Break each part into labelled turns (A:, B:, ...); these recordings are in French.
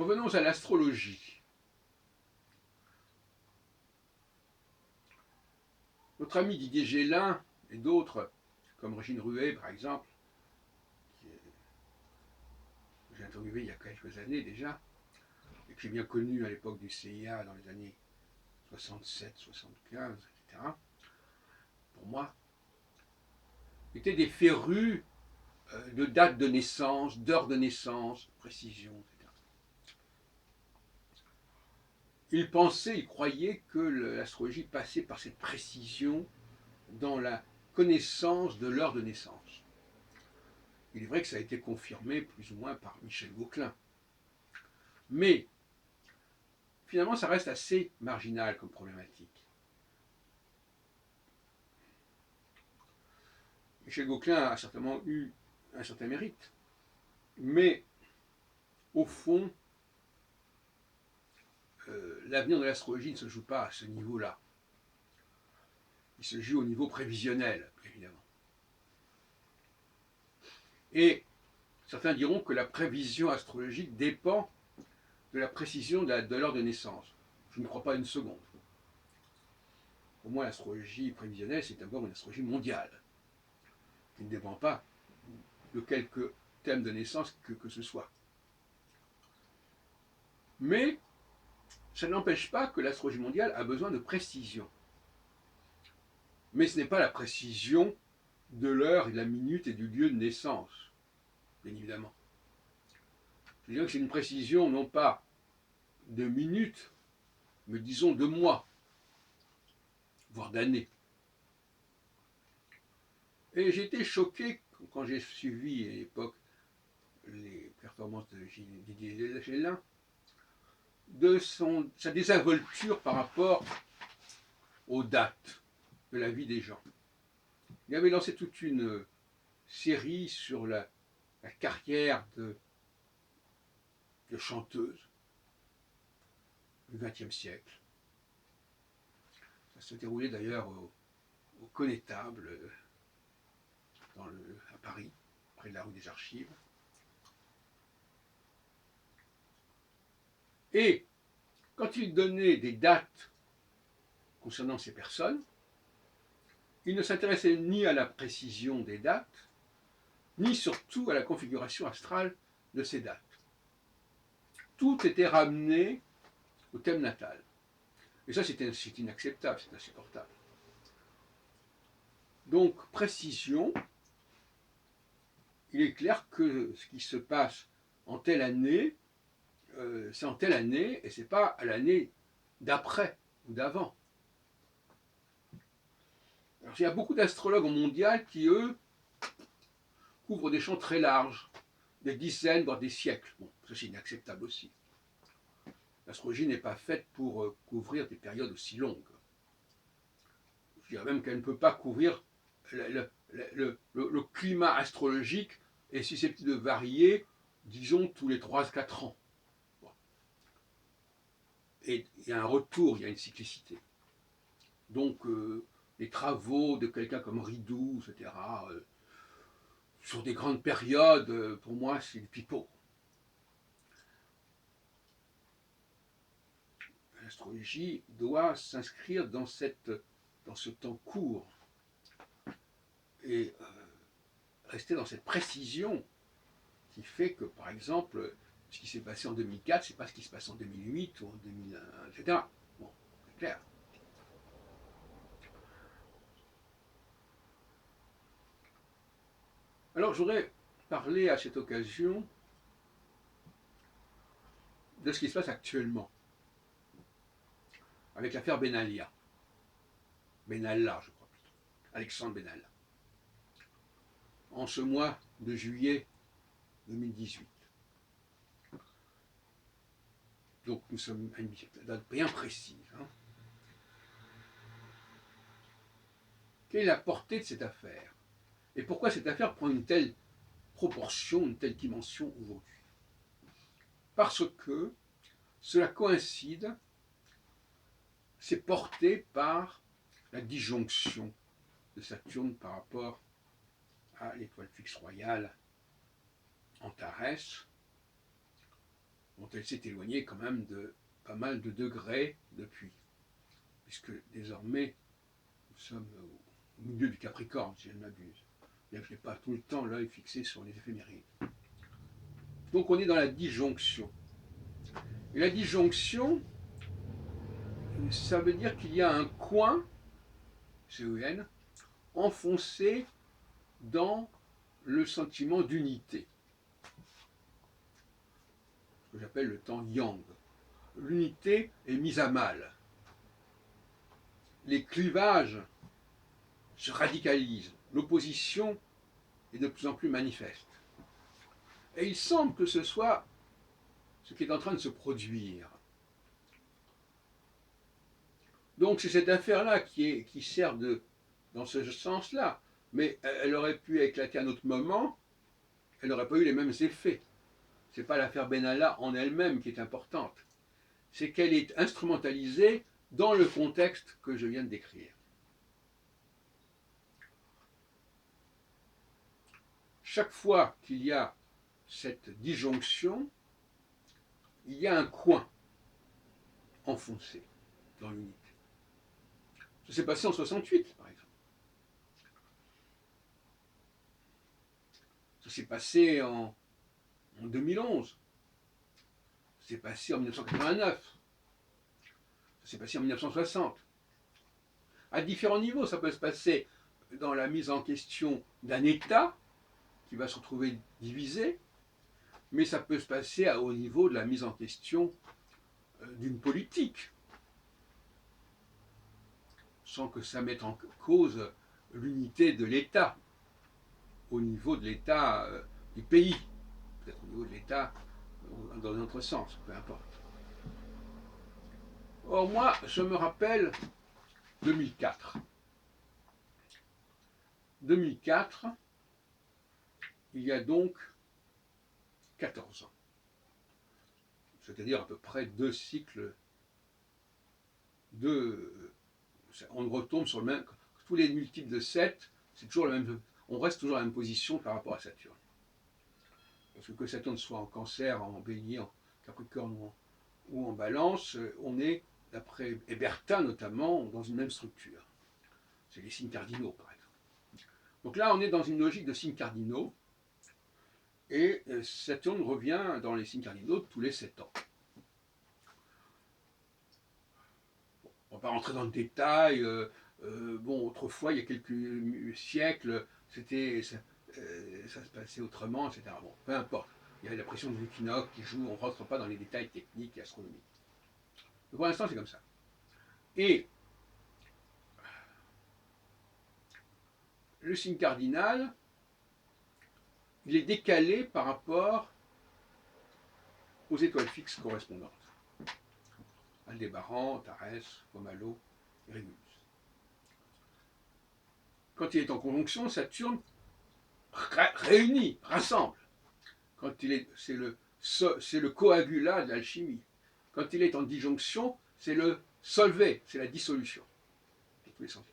A: revenons à l'astrologie. Notre ami Didier Gélin et d'autres, comme Régine Ruet par exemple, que j'ai interviewé il y a quelques années déjà, et que j'ai bien connu à l'époque du CIA dans les années 67, 75, etc., pour moi, étaient des férus de date de naissance, d'heure de naissance, de précision, etc. Ils pensaient, ils croyaient que l'astrologie passait par cette précision dans la connaissance de l'heure de naissance. Il est vrai que ça a été confirmé plus ou moins par Michel Gauquelin. Mais finalement, ça reste assez marginal comme problématique. Michel Gauquelin a certainement eu un certain mérite, mais au fond, l'avenir de l'astrologie ne se joue pas à ce niveau-là. Il se joue au niveau prévisionnel, évidemment. Et certains diront que la prévision astrologique dépend de la précision de l'heure de naissance. Je ne crois pas une seconde. Pour moi, l'astrologie prévisionnelle, c'est d'abord une astrologie mondiale, qui ne dépend pas de quelque thème de naissance que ce soit. Mais ça n'empêche pas que l'astrologie mondiale a besoin de précision. Mais ce n'est pas la précision de l'heure et de la minute et du lieu de naissance, bien évidemment. Je dirais que c'est une précision non pas de minutes, mais disons de mois, voire d'années. Et j'ai été choqué quand j'ai suivi à l'époque les performances de Didier Gélin, de sa désinvolture par rapport aux dates de la vie des gens. Il avait lancé toute une série sur la carrière de chanteuses du XXe siècle. Ça se déroulait d'ailleurs au Connétable, à Paris, près de la rue des Archives. Et quand il donnait des dates concernant ces personnes, il ne s'intéressait ni à la précision des dates, ni surtout à la configuration astrale de ces dates. Tout était ramené au thème natal. Et ça, c'est inacceptable, c'est insupportable. Donc, précision, il est clair que ce qui se passe en telle année, c'est en telle année, et ce n'est pas à l'année d'après ou d'avant. Alors, il y a beaucoup d'astrologues au mondial qui, eux, couvrent des champs très larges, des dizaines, voire des siècles. Bon, ça c'est inacceptable aussi. L'astrologie n'est pas faite pour couvrir des périodes aussi longues. Je dirais même qu'elle ne peut pas couvrir le climat astrologique est susceptible de varier, disons, tous les 3-4 ans. Bon. Et il y a un retour, il y a une cyclicité. Donc, les travaux de quelqu'un comme Ridoux, etc., sur des grandes périodes, pour moi, c'est du pipeau. L'astrologie doit s'inscrire dans ce temps court et rester dans cette précision qui fait que, par exemple, ce qui s'est passé en 2004, c'est pas ce qui se passe en 2008 ou en 2001, etc. Bon, c'est clair. Alors, je voudrais parler à cette occasion de ce qui se passe actuellement avec l'affaire Benalla. Benalla, je crois plutôt. Alexandre Benalla. En ce mois de juillet 2018. Donc nous sommes à une date bien précise. Quelle est la portée de cette affaire? Et pourquoi cette affaire prend une telle proportion, une telle dimension aujourd'hui? Parce que cela coïncide, c'est porté par la disjonction de Saturne par rapport à l'étoile fixe royale Antares dont elle s'est éloignée quand même de pas mal de degrés depuis, puisque désormais nous sommes au milieu du Capricorne, si je ne m'abuse, bien que je n'ai pas tout le temps l'œil fixé sur les éphémérides. Donc on est dans la disjonction. Et la disjonction, ça veut dire qu'il y a un coin, CEN, enfoncé dans le sentiment d'unité, ce que j'appelle le temps yang. L'unité est mise à mal. Les clivages se radicalisent. L'opposition est de plus en plus manifeste. Et il semble que ce soit ce qui est en train de se produire. Donc c'est cette affaire-là qui sert dans ce sens-là. Mais elle aurait pu éclater à un autre moment, elle n'aurait pas eu les mêmes effets. Ce n'est pas l'affaire Benalla en elle-même qui est importante. C'est qu'elle est instrumentalisée dans le contexte que je viens de décrire. Chaque fois qu'il y a cette disjonction, il y a un coin enfoncé dans l'unité. Ça s'est passé en 68, par exemple. Ça s'est passé en 2011. Ça s'est passé en 1989. Ça s'est passé en 1960. À différents niveaux, ça peut se passer dans la mise en question d'un État qui va se retrouver divisé, mais ça peut se passer au niveau de la mise en question d'une politique, sans que ça mette en cause l'unité de l'État, au niveau de l'État du pays, peut-être au niveau de l'État dans un autre sens, peu importe. Or moi, je me rappelle 2004. 2004, il y a donc 14 ans. C'est-à-dire à peu près 2 cycles, on retombe sur le même, tous les multiples de 7, c'est toujours le même, on reste toujours à la même position par rapport à Saturne. Parce que Saturne soit en Cancer, en Bélier, en Capricorne ou en Balance, on est, d'après Hébertin notamment, dans une même structure. C'est les signes cardinaux, par exemple. Donc là, on est dans une logique de signes cardinaux, et Saturne revient dans les signes cardinaux tous les 7 ans. On ne va pas rentrer dans le détail. Autrefois, il y a quelques siècles, ça se passait autrement, etc. Bon, peu importe. Il y a la pression de l'équinoxe qui joue, on ne rentre pas dans les détails techniques et astronomiques. Mais pour l'instant, c'est comme ça. Et le signe cardinal, il est décalé par rapport aux étoiles fixes correspondantes. Aldébaran, Tarès, Pomalo et Régulus. Quand il est en conjonction, Saturne réunit, rassemble. C'est le coagulat de l'alchimie. Quand il est en disjonction, c'est le solvay, c'est la dissolution. Dans tous les sens.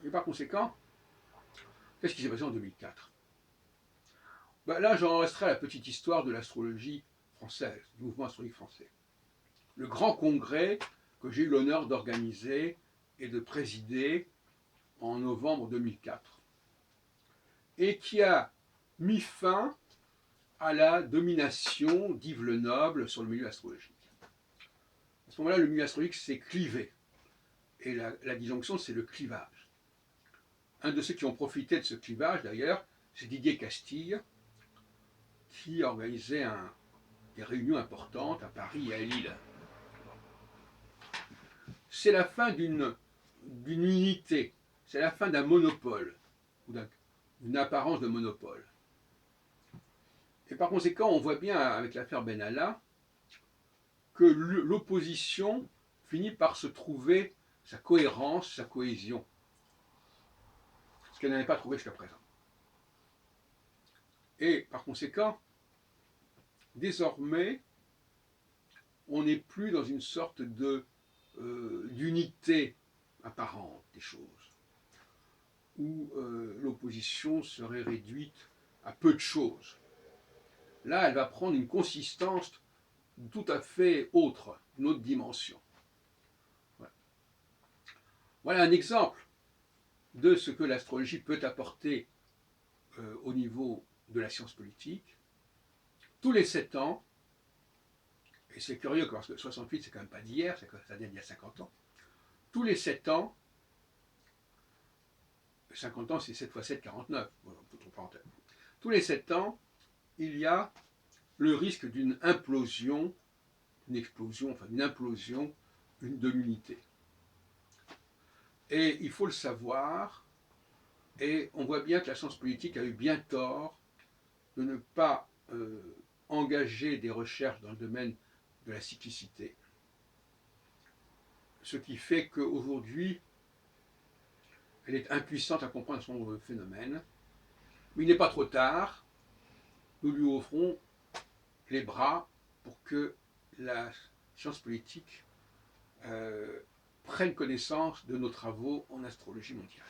A: Et par conséquent, qu'est-ce qui s'est passé en 2004 ? Là, j'en resterai à la petite histoire de l'astrologie française, du mouvement astrologique français. Le grand congrès que j'ai eu l'honneur d'organiser et de présider en novembre 2004, et qui a mis fin à la domination d'Yves Le Noble sur le milieu astrologique. À ce moment-là, le milieu astrologique s'est clivé, et la disjonction, c'est le clivage. Un de ceux qui ont profité de ce clivage, d'ailleurs, c'est Didier Castille, qui organisait des réunions importantes à Paris et à Lille. C'est la fin d'une unité, c'est la fin d'un monopole, ou d'une apparence de monopole. Et par conséquent, on voit bien avec l'affaire Benalla que l'opposition finit par se trouver sa cohérence, sa cohésion, ce qu'elle n'avait pas trouvé jusqu'à présent. Et par conséquent, désormais, on n'est plus dans une sorte d'unité apparente des choses, où l'opposition serait réduite à peu de choses. là, elle va prendre une consistance tout à fait autre, une autre dimension. Voilà, voilà un exemple de ce que l'astrologie peut apporter au niveau de la science politique. Tous les 7 ans, et c'est curieux parce que 68 c'est quand même pas d'hier, ça date d'il y a 50 ans, tous les 7 ans, 50 ans c'est 7 x 7, 49, voilà, tous les 7 ans, il y a le risque d'une implosion, une explosion, enfin une implosion de l'unité. Et il faut le savoir, et on voit bien que la science politique a eu bien tort de ne pas engager des recherches dans le domaine de la cyclicité. Ce qui fait qu'aujourd'hui, elle est impuissante à comprendre son phénomène. Mais il n'est pas trop tard. Nous lui offrons les bras pour que la science politique prenne connaissance de nos travaux en astrologie mondiale.